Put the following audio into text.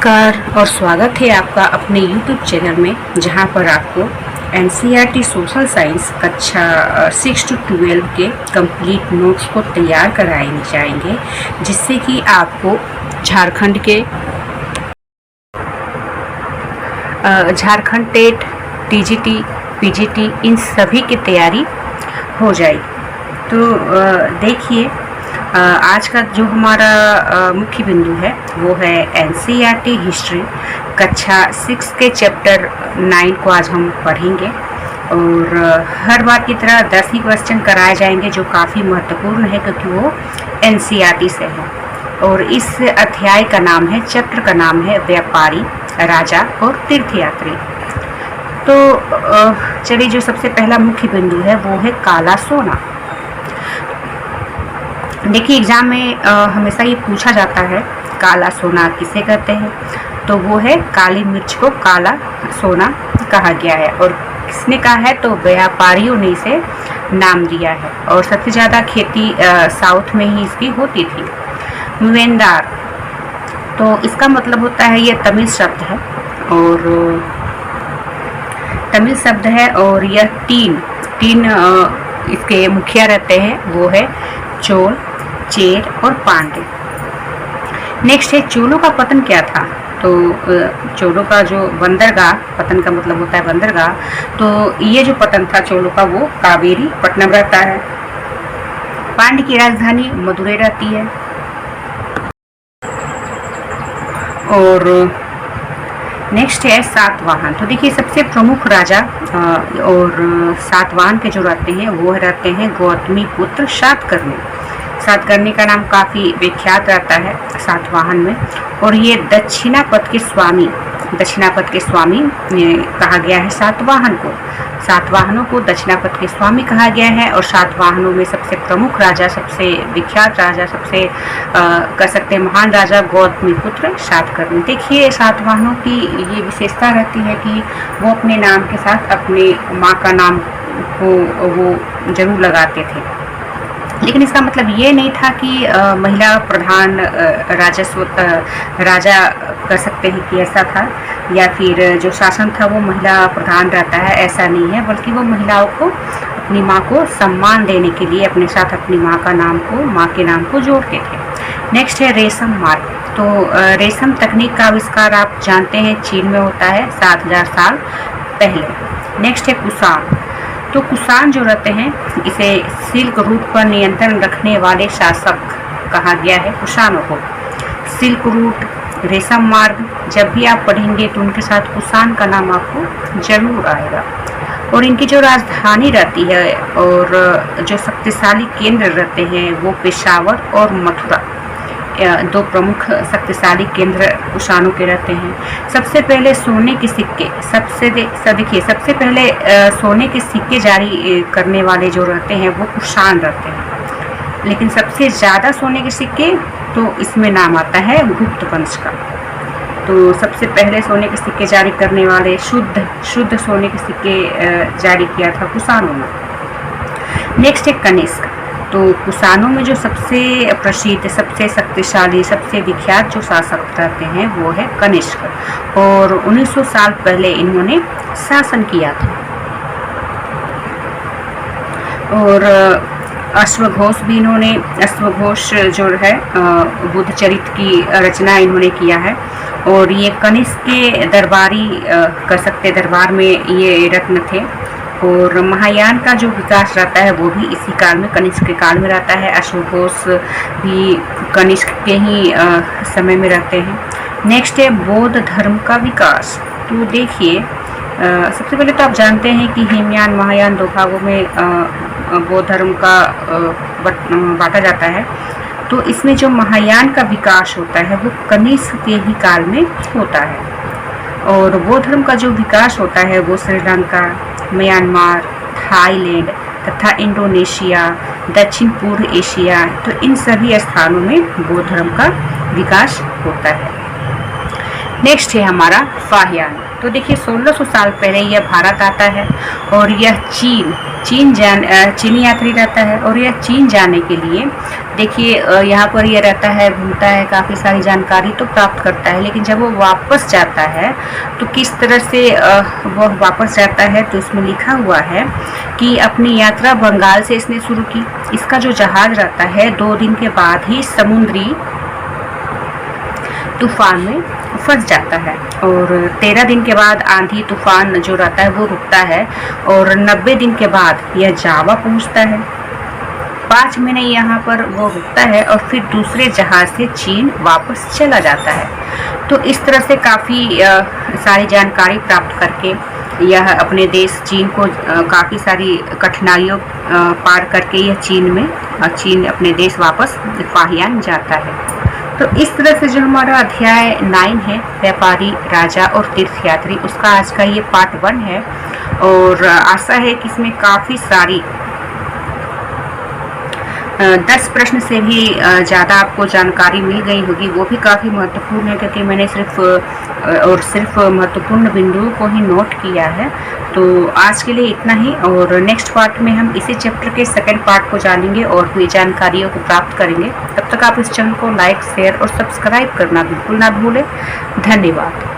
नमस्कार और स्वागत है आपका अपने YouTube चैनल में, जहां पर आपको NCERT सोशल साइंस कक्षा 6 to 12 के कंप्लीट नोट्स को तैयार कराए जाएंगे, जिससे कि आपको झारखंड टेट, TGT, PGT इन सभी की तैयारी हो जाएगी। तो देखिए, आज का जो हमारा मुख्य बिंदु है वो है NCERT हिस्ट्री कक्षा 6 के चैप्टर 9 को आज हम पढ़ेंगे। और हर बार की तरह 10 ही क्वेश्चन कराए जाएंगे, जो काफ़ी महत्वपूर्ण है क्योंकि वो NCERT से है। और इस अध्याय का नाम है, चैप्टर का नाम है व्यापारी, राजा और तीर्थयात्री। तो चलिए, जो सबसे पहला मुख्य बिंदु है वो है काला सोना। देखिए, एग्जाम में हमेशा ये पूछा जाता है काला सोना किसे कहते हैं, तो वो है काली मिर्च को काला सोना कहा गया है। और किसने कहा है, तो व्यापारियों ने इसे नाम दिया है। और सबसे ज़्यादा खेती साउथ में ही इसकी होती थी। मुवेंदार, तो इसका मतलब होता है, ये तमिल शब्द है और यह तीन इसके मुखिया रहते हैं, वो है चोल, चेर और पांड्य। नेक्स्ट है चोलों का पतन क्या था, तो चोलों का जो बंदरगाह, पतन का मतलब होता है बंदरगाह, तो ये जो पतन था चोलों का वो कावेरी पट्टनम रहता है। पांड्य की राजधानी मदुरै रहती है। और नेक्स्ट है सातवाहन। तो देखिए, सबसे प्रमुख राजा और सातवाहन के जो रहते हैं वो रहते हैं गौतमी पुत्र सातकर्णी। सातकर्णी का नाम काफ़ी विख्यात रहता है सातवाहन में। और ये दक्षिणापथ के स्वामी कहा गया है सातवाहन को। सातवाहनों को दक्षिणापथ के स्वामी कहा गया है। और सातवाहनों में सबसे प्रमुख राजा, सबसे विख्यात राजा, सबसे कह सकते हैं महान राजा गौतमी पुत्र सातकर्णी। देखिए, सातवाहनों की ये विशेषता रहती है कि वो अपने नाम के साथ अपने माँ का नाम को वो जरूर लगाते थे। लेकिन इसका मतलब ये नहीं था कि महिला प्रधान राजा कर सकते हैं कि ऐसा था, या फिर जो शासन था वो महिला प्रधान रहता है, ऐसा नहीं है। बल्कि वो महिलाओं को, अपनी माँ को सम्मान देने के लिए अपने साथ अपनी माँ के नाम को जोड़ते थे। नेक्स्ट है रेशम मार्ग। तो रेशम तकनीक का आविष्कार आप जानते हैं चीन में होता है 7000 साल पहले। नेक्स्ट है कुषाण। तो कुषाण जो रहते हैं, इसे सिल्क रूट पर नियंत्रण रखने वाले शासक कहा गया है कुषाणों को। सिल्क रूट, रेशम मार्ग, जब भी आप पढ़ेंगे तो उनके साथ कुषाण का नाम आपको जरूर आएगा। और इनकी जो राजधानी रहती है और जो शक्तिशाली केंद्र रहते हैं वो पेशावर और मथुरा, दो प्रमुख शक्तिशाली केंद्र कुषाणों के रहते हैं। सबसे पहले सोने के सिक्के, सबसे पहले सोने के सिक्के जारी करने वाले जो रहते हैं वो कुषाण रहते हैं। लेकिन सबसे ज़्यादा सोने के सिक्के, तो इसमें नाम आता है गुप्त वंश का। तो सबसे पहले सोने के सिक्के जारी करने वाले, शुद्ध सोने के सिक्के जारी किया था कुषाणों ने। नेक्स्ट है कनिष्क। तो कुषाणों में जो सबसे प्रसिद्ध, सबसे शक्तिशाली, सबसे विख्यात जो शासक रहते हैं वो है कनिष्क। और 1900 साल पहले इन्होंने शासन किया था। और अश्वघोष जो है बुद्ध चरित्र की रचना इन्होंने किया है। और ये कनिष्क के दरबारी कह सकते, दरबार में ये रत्न थे। और महायान का जो विकास रहता है वो भी इसी काल में, कनिष्क के काल में रहता है। अश्वघोष भी कनिष्क के ही समय में रहते हैं। नेक्स्ट है बौद्ध धर्म का विकास। तो देखिए, सबसे पहले तो आप जानते हैं कि हीनयान महायान दो भागों में बौद्ध धर्म का बांटा जाता है। तो इसमें जो महायान का विकास होता है वो कनिष्क के ही काल में होता है। और बौद्ध धर्म का जो विकास होता है वो श्रीलंका, म्यांमार, थाईलैंड तथा इंडोनेशिया, दक्षिण पूर्व एशिया, तो इन सभी स्थानों में बौद्ध धर्म का विकास होता है। नेक्स्ट है हमारा फाहियान। तो देखिए, 1600 साल पहले यह भारत आता है। और यह चीन चीनी यात्री रहता है और यह चीन जाने के लिए देखिए यहाँ पर ये रहता है, घूमता है, काफ़ी सारी जानकारी तो प्राप्त करता है, लेकिन जब वो वापस जाता है तो किस तरह से वह वापस जाता है, तो इसमें लिखा हुआ है कि अपनी यात्रा बंगाल से इसने शुरू की। इसका जो जहाज़ रहता है 2 दिन के बाद ही समुद्री तूफान में फंस जाता है और 13 दिन के बाद आंधी तूफान जो रहता है वो रुकता है और 90 दिन के बाद यह जावा पहुंचता है। 5 महीने यहाँ पर वो रुकता है और फिर दूसरे जहाज़ से चीन वापस चला जाता है। तो इस तरह से काफ़ी सारी जानकारी प्राप्त करके यह अपने देश चीन को काफ़ी सारी कठिनाइयों पार करके यह चीन अपने देश वापस फाहियान जाता है। तो इस तरह से जो हमारा अध्याय 9 है, व्यापारी, राजा और तीर्थयात्री, उसका आज का ये पार्ट 1 है और आशा है कि इसमें काफ़ी सारी 10 प्रश्न से भी ज़्यादा आपको जानकारी मिल गई होगी। वो भी काफ़ी महत्वपूर्ण है क्योंकि मैंने सिर्फ महत्वपूर्ण बिंदुओं को ही नोट किया है। तो आज के लिए इतना ही और नेक्स्ट पार्ट में हम इसी चैप्टर के सेकंड पार्ट को जानेंगे और हुई जानकारियों को प्राप्त करेंगे। तब तक आप इस चैनल को लाइक, शेयर और सब्सक्राइब करना बिल्कुल ना भूलें। धन्यवाद।